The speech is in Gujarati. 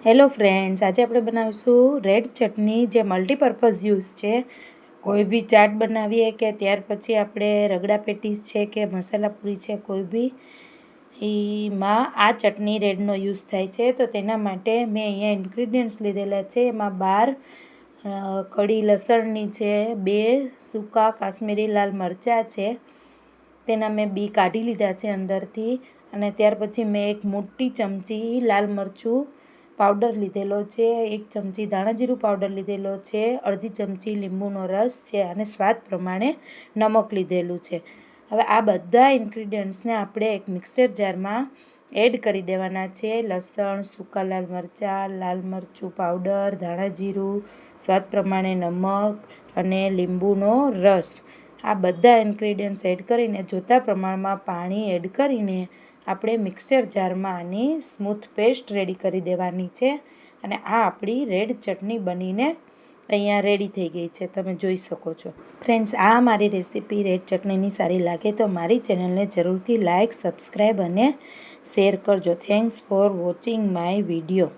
હેલો ફ્રેન્ડ્સ, આજે આપણે બનાવીશું રેડ ચટણી જે મલ્ટીપર્પઝ યુઝ છે. કોઈ બી ચાટ બનાવીએ કે ત્યાર પછી આપણે રગડા પેટીસ છે કે મસાલા પૂરી છે, કોઈ બી એમાં આ ચટણી રેડનો યુઝ થાય છે. તો તેના માટે મેં અહીંયા ઇન્ગ્રીડિયન્ટ્સ લીધેલા છે. એમાં 12 કળી લસણની છે, 2 સૂકા કાશ્મીરી લાલ મરચાં છે, તેના મેં બી કાઢી લીધા છે અંદરથી. અને ત્યાર પછી મેં એક મોટી ચમચી લાલ મરચું પાવડર લીધેલો છે, 1 ચમચી ધાણા જીરું પાવડર લીધેલો છે, અડધી ચમચી લીંબુનો રસ છે અને સ્વાદ પ્રમાણે નમક લીધેલું છે. હવે આ બધા ઇન્ગ્રીડિયન્ટ્સને આપણે એક મિક્સર જારમાં એડ કરી દેવાના છે. લસણ, સૂકા લાલ મરચું પાવડર, ધાણા જીરું, સ્વાદ પ્રમાણે નમક અને લીંબુનો રસ, આ બધા ઇન્ગ્રીડિયન્ટ્સ એડ કરીને જોતા પ્રમાણમાં પાણી એડ કરીને આપણે મિક્સર જારમાં આની સ્મૂથ પેસ્ટ રેડી કરી દેવાની છે. અને આ આપણી રેડ ચટણી બનીને અહીંયા રેડી થઈ ગઈ છે, તમે જોઈ શકો છો. ફ્રેન્ડ્સ, આ મારી રેસીપી રેડ ચટણીની સારી લાગે તો મારી ચેનલને જરૂરથી લાઇક, સબસ્ક્રાઈબ અને શેર કરજો. Thanks for watching my video.